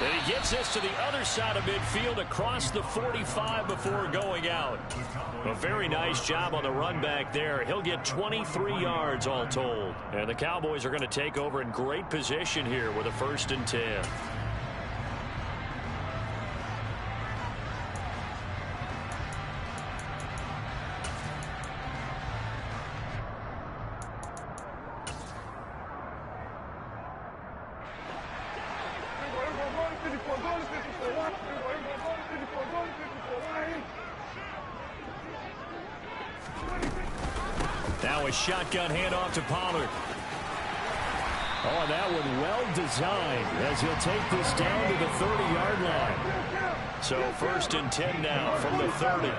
And he gets this to the other side of midfield across the 45 before going out. A very nice job on the run back there. He'll get 23 yards all told. And the Cowboys are going to take over in great position here with a 1st and 10. Now a shotgun handoff to Pollard. Oh, and that one well designed as he'll take this down to the 30-yard line. So 1st and 10 now from the 30.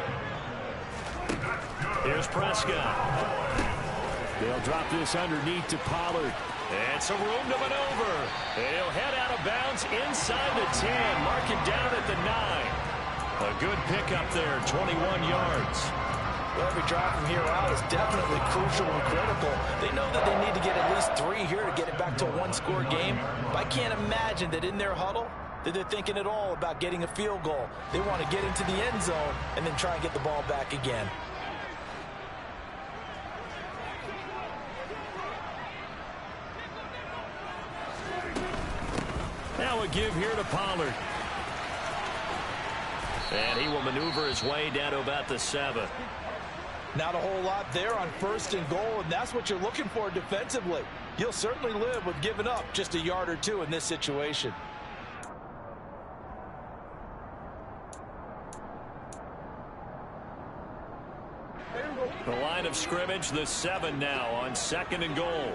Here's Prescott. They'll drop this underneath to Pollard. And some room to maneuver. He'll head out of bounds inside the 10. Mark it down at the 9. A good pickup there, 21 yards. Well, every drive from here out is definitely crucial and critical. They know that they need to get at least 3 here to get it back to a one-score game. But I can't imagine that in their huddle that they're thinking at all about getting a field goal. They want to get into the end zone and then try and get the ball back again. Now a give here to Pollard. And he will maneuver his way down to about the 7. Not a whole lot there on 1st and goal, and that's what you're looking for defensively. You'll certainly live with giving up just a yard or 2 in this situation. The line of scrimmage, the 7 now on 2nd and goal.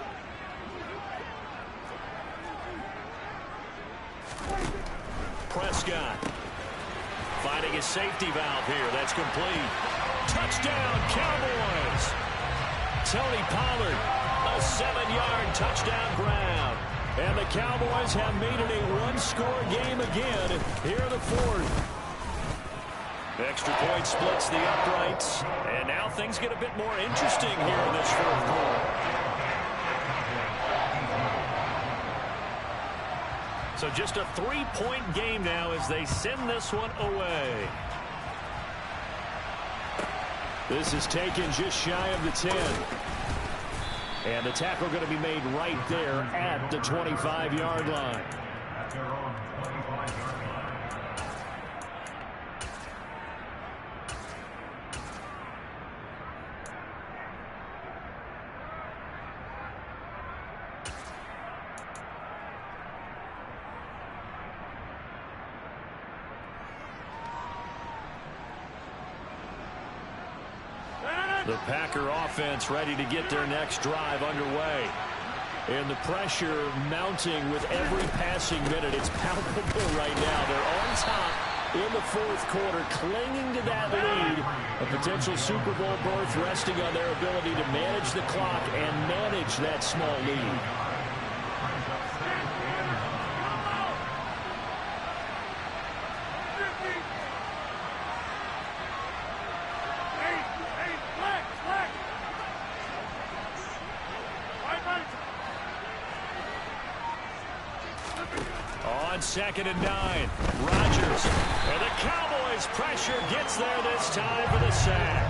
Prescott finding his safety valve here. That's complete. Touchdown, Cowboys. Tony Pollard, a 7-yard touchdown grab. And the Cowboys have made it a one-score game again here in the 4th. Extra point splits the uprights. And now things get a bit more interesting here in this 4th quarter. So just a 3-point game now as they send this one away. This is taken just shy of the 10. And the tackle going to be made right there at the 25-yard line. The Packer offense ready to get their next drive underway. And the pressure mounting with every passing minute. It's palpable right now. They're on top in the 4th quarter, clinging to that lead. A potential Super Bowl berth resting on their ability to manage the clock and manage that small lead. On 2nd and 9, Rodgers. And the Cowboys pressure gets there this time for the sack.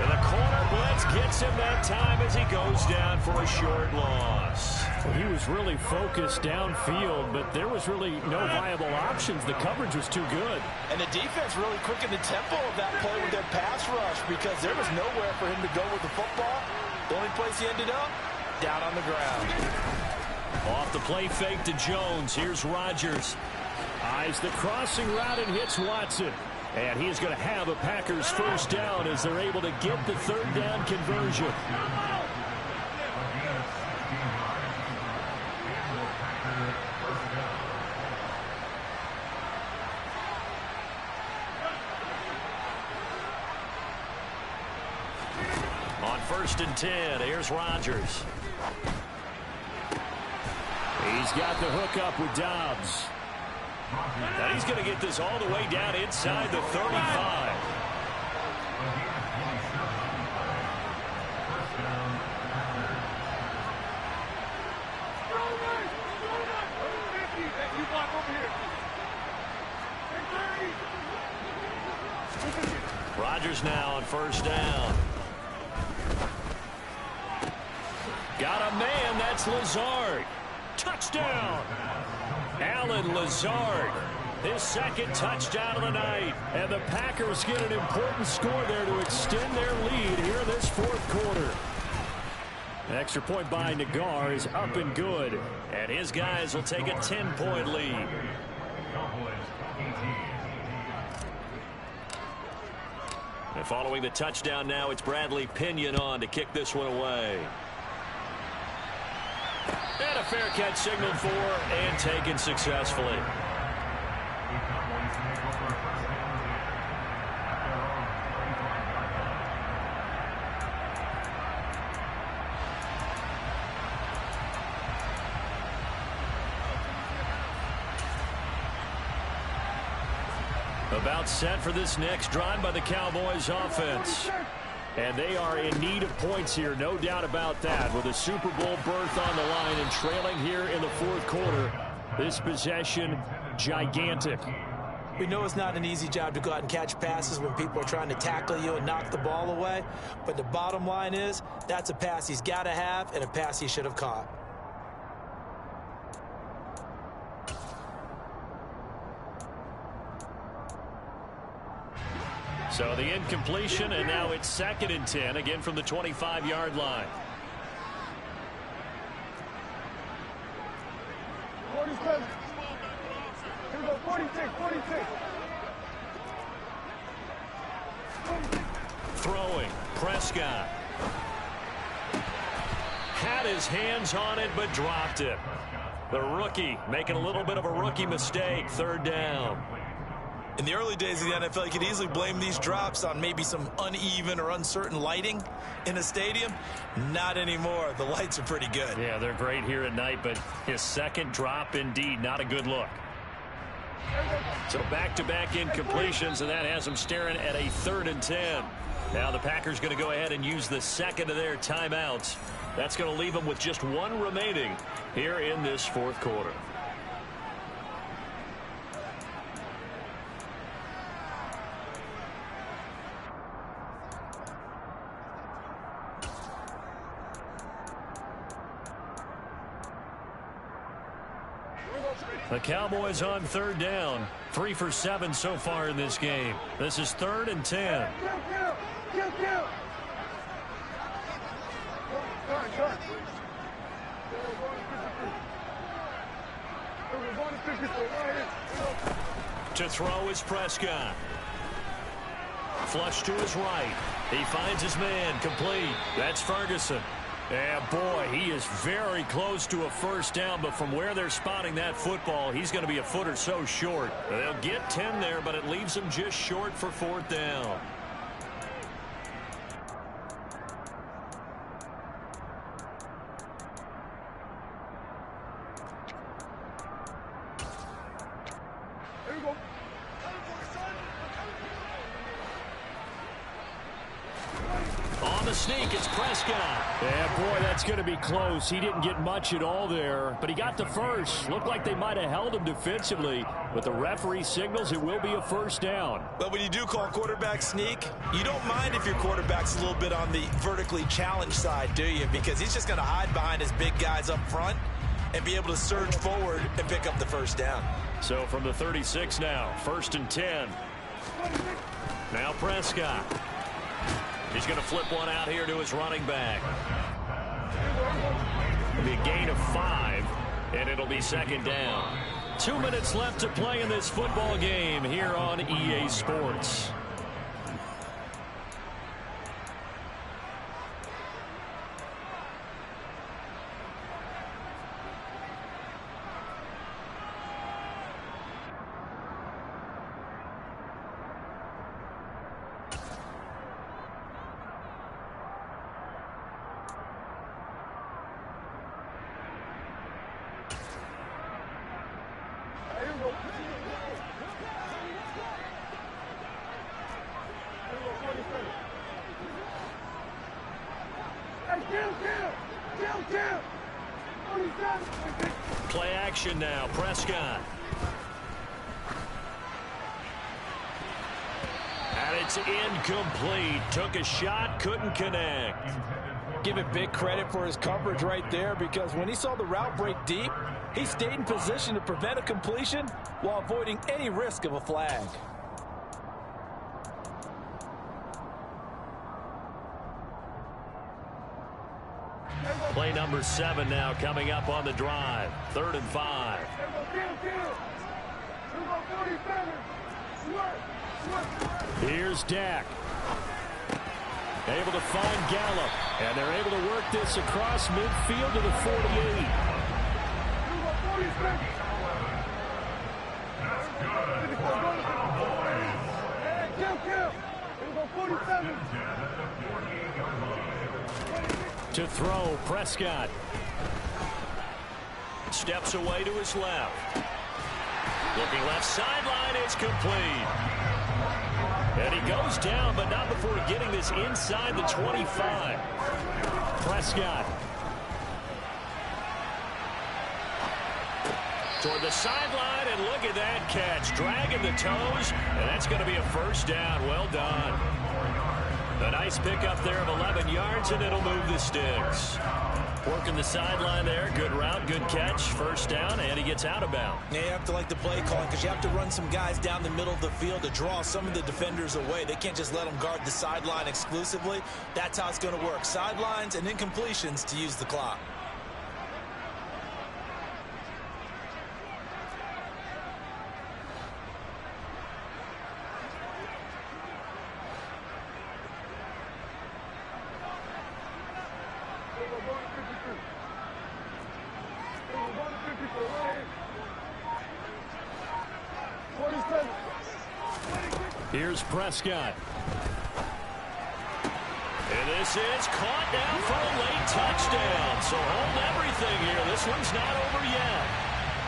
And the corner blitz gets him that time as he goes down for a short loss. Well, he was really focused downfield, but there was really no viable options. The coverage was too good. And the defense really quickened the tempo of that play with their pass rush because there was nowhere for him to go with the football. The only place he ended up, down on the ground. Off the play fake to Jones. Here's Rodgers. Eyes the crossing route and hits Watson. And he's going to have a Packers first down as they're able to get the 3rd down conversion. On 1st and 10, here's Rodgers. He's got the hook up with Dobbs. Now he's going to get this all the way down inside the 35. Rodgers now on 1st down. Got a man, that's Lazard. Touchdown! Alan Lazard, his 2nd touchdown of the night. And the Packers get an important score there to extend their lead here in this 4th quarter. An extra point by Nagar is up and good. And his guys will take a 10-point lead. And following the touchdown now, it's Bradley Pinion on to kick this one away. And a fair catch signaled for and taken successfully. About set for this next drive by the Cowboys offense. And they are in need of points here, no doubt about that. With a Super Bowl berth on the line and trailing here in the fourth quarter, this possession, gigantic. We know it's not an easy job to go out and catch passes when people are trying to tackle you and knock the ball away. But the bottom line is, that's a pass he's got to have and a pass he should have caught. So the incompletion, and now it's 2nd and 10, again from the 25-yard line. 47. Here we go, 46, 46. Throwing, Prescott. Had his hands on it, but dropped it. The rookie making a little bit of a rookie mistake, 3rd down. In the early days of the NFL, you could easily blame these drops on maybe some uneven or uncertain lighting in a stadium. Not anymore. The lights are pretty good. Yeah, they're great here at night, but his second drop, indeed, not a good look. So back-to-back incompletions, and that has him staring at a 3rd and 10. Now the Packers going to go ahead and use the second of their timeouts. That's going to leave them with just one remaining here in this fourth quarter. The Cowboys on 3rd down. 3 for 7 so far in this game. This is 3rd and 10. To throw is Prescott. Flush to his right. He finds his man, complete. That's Ferguson. Yeah, boy, he is very close to a first down, but from where they're spotting that football, he's going to be a foot or so short. They'll get 10 there, but it leaves them just short for 4th down. Here we go. On the sneak, it's Prescott. Yeah, boy, that's going to be close. He didn't get much at all there, but he got the first. Looked like they might have held him defensively, but the referee signals it will be a first down. But when you do call quarterback sneak, you don't mind if your quarterback's a little bit on the vertically challenged side, do you? Because he's just going to hide behind his big guys up front and be able to surge forward and pick up the first down. So from the 36 now, 1st and 10. Now Prescott. He's going to flip one out here to his running back. It'll be a gain of 5, and it'll be 2nd down. 2 minutes left to play in this football game here on EA Sports. Play action now, Prescott. And it's incomplete. Took a shot, couldn't connect. Give it big credit for his coverage right there, because when he saw the route break deep, he stayed in position to prevent a completion while avoiding any risk of a flag. Play number 7 now coming up on the drive. 3rd and 5. Here's Dak. Able to find Gallup. And they're able to work this across midfield to the 48. To throw, Prescott. Steps away to his left. Looking left sideline, it's complete. And he goes down, but not before getting this inside the 25. Prescott. Toward the sideline, and look at that catch. Dragging the toes, and that's going to be a first down. Well done. A nice pickup there of 11 yards, and it'll move the sticks. Working the sideline there. Good route, good catch. First down, and he gets out of bounds. Yeah, you have to like the play calling because you have to run some guys down the middle of the field to draw some of the defenders away. They can't just let them guard the sideline exclusively. That's how it's going to work. Sidelines and incompletions to use the clock. Here's Prescott. And this is caught down for a late touchdown. So hold everything here. This one's not over yet.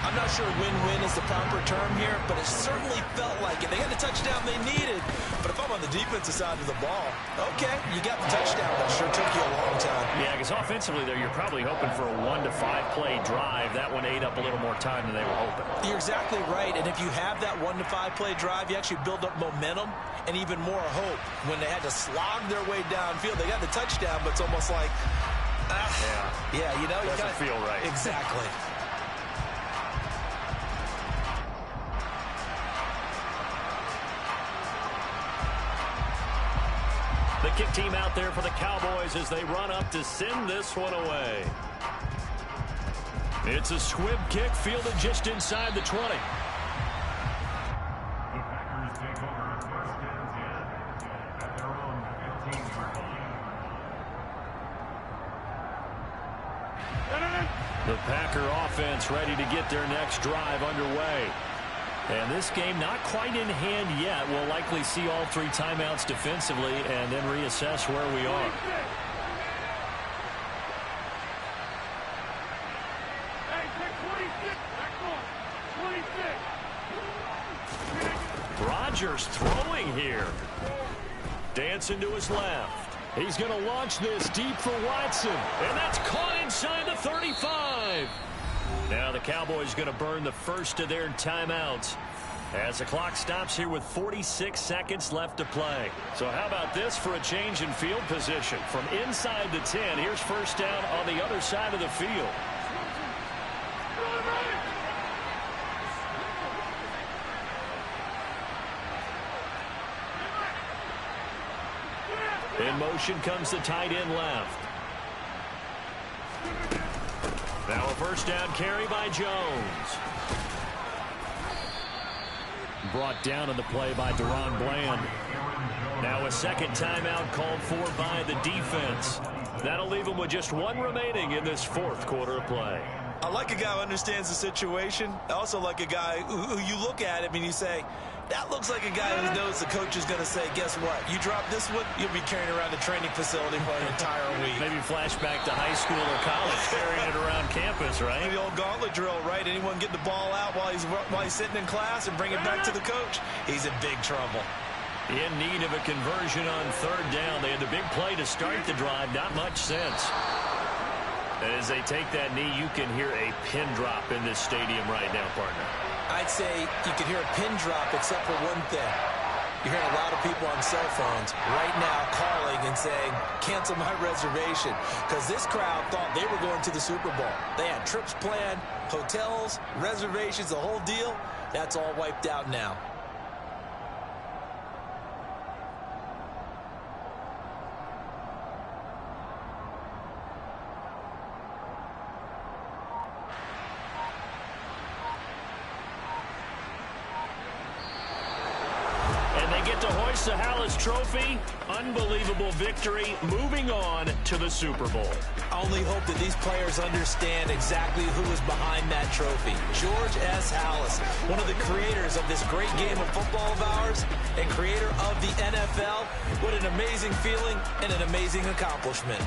I'm not sure win-win is the proper term here, but it certainly felt like it. They got the touchdown they needed. But if I'm on the defensive side of the ball, okay, you got the touchdown, but it sure took you a long time. Yeah, because offensively there, you're probably hoping for a 1 to 5 play drive. That one ate up a little more time than they were hoping. You're exactly right. And if you have that 1 to 5 play drive, you actually build up momentum and even more hope. When they had to slog their way downfield, they got the touchdown, but it's almost like, yeah, you know, doesn't feel right. Exactly. The kick team out there for the Cowboys as they run up to send this one away. It's a squib kick fielded just inside the 20. The Packer offense ready to get their next drive underway. And this game not quite in hand yet. We'll likely see all 3 timeouts defensively and then reassess where we are. Rodgers throwing here. Dancing to his left. He's going to launch this deep for Watson. And that's caught inside the 35. Now the Cowboys going to burn the first of their timeouts as the clock stops here with 46 seconds left to play. So how about this for a change in field position? From inside the 10, here's first down on the other side of the field. In motion comes the tight end left. Now a first down carry by Jones. Brought down in the play by Deron Bland. Now a second timeout called for by the defense. That'll leave them with just 1 remaining in this 4th quarter of play. I like a guy who understands the situation. I also like a guy who you look at him and you say, that looks like a guy who knows the coach is going to say, guess what? You drop this one, you'll be carrying around the training facility for an entire week. Maybe flashback to high school or college, carrying it around campus, right? The old gauntlet drill, right? Anyone get the ball out while he's sitting in class and bring it back to the coach? He's in big trouble. In need of a conversion on 3rd down. They had the big play to start the drive. Not much sense. As they take that knee, you can hear a pin drop in this stadium right now, partner. I'd say you can hear a pin drop except for one thing. You're hearing a lot of people on cell phones right now calling and saying, cancel my reservation, because this crowd thought they were going to the Super Bowl. They had trips planned, hotels, reservations, the whole deal. That's all wiped out now. get to hoist the Hallis Trophy. Unbelievable victory, moving on to the Super Bowl. I only hope that these players understand exactly who is behind that trophy. George S. Hallis, one of the creators of this great game of football of ours and creator of the NFL. What an amazing feeling and an amazing accomplishment.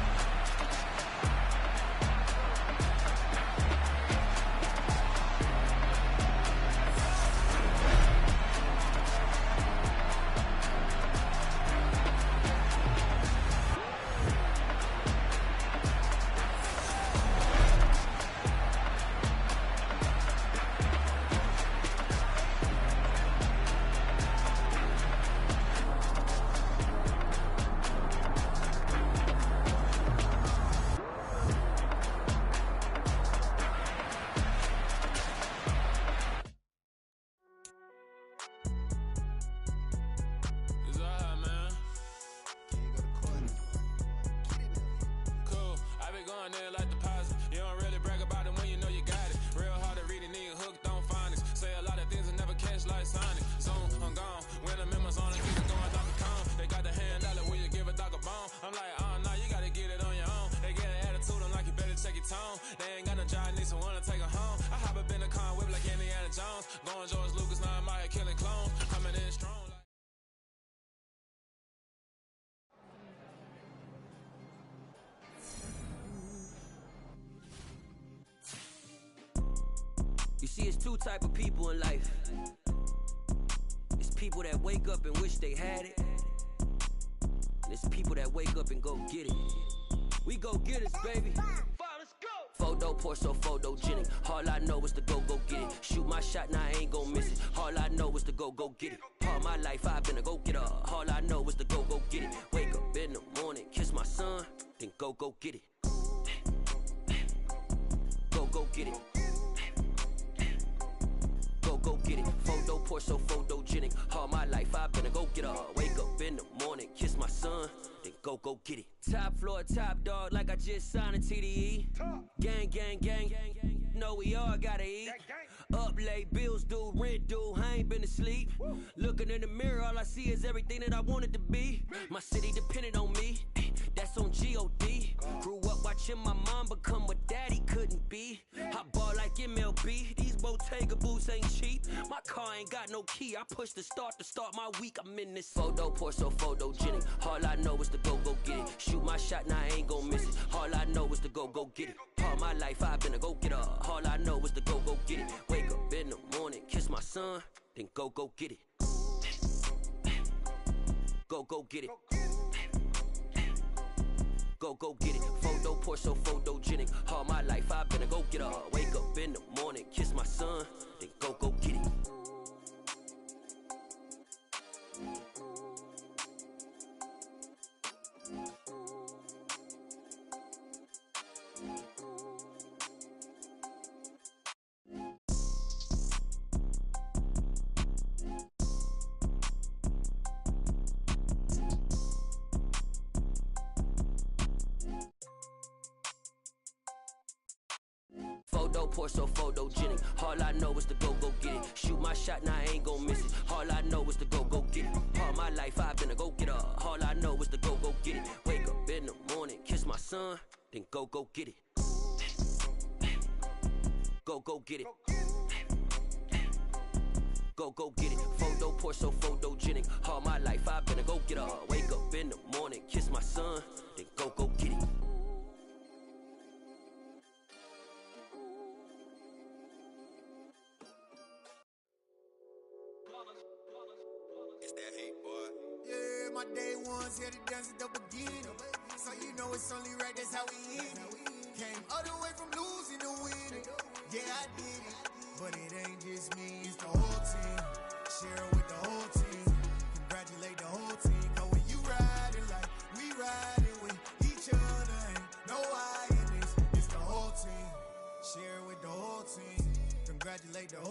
You see, it's two type of people in life. It's people that wake up and wish they had it. And it's people that wake up and go get it. We go get it, baby. Photo, Porso, photogenic. All I know is to go get it. Shoot my shot, now I ain't gon' miss it. All I know is to go get it. All my life I've been a go-getter. All I know is to go get it. Wake up in the morning, kiss my son, then go get it. Go get it. Go get it. Photo, Porso, photogenic. All my life I've been a go-getter. Wake up in the morning, kiss my son, then go get it. Top floor, top dog, like I just signed a TDE. Gang, gang, gang. Know we all gotta eat. Up late, bills due, rent due, I ain't been asleep. Looking in the mirror, all I see is everything that I wanted to be. My city depended on me, that's on G.O.D. Grew up watching my mom become what daddy couldn't be. I ball like MLB, these Bottega boots ain't cheap. My car ain't got no key, I push the start to start my week. I'm in this photo, Porso, photogenic. All I know is to go get it. Shoot my shot, now I ain't gon' miss it. All I know is to go get it. All my life I've been a go-getter. All I know is to go get it. Wake up in the morning, kiss my son, then go get it. Go get it. Go get it. Photo, Porso, photogenic. All my life I've been a go-getter. Wake up in the morning, kiss my son, then go get it. Photo, Porso, photogenic. All I know is to go get it. Shoot my shot, now I ain't gon' miss it. All I know is to go get it. All my life I've been a go-getter. All I know is to go get it. Wake up in the morning, kiss my son, then go get it. Go get it. Go get it. Photo, Porso, photogenic. All my life I've been a go-getter. Wake up in the morning, kiss my son, then go get it. It's that hate, boy. Yeah, my day ones here to dance at the beginning. So you know it's only right, that's how we eat it. Came all the way from losing to winning. Yeah, I did it. But it ain't just me, it's the whole team. Share it with the whole team. Congratulate the whole team. Cause when you riding like we riding with each other, ain't no I in this. It's the whole team. Share it with the whole team. Congratulate the whole team.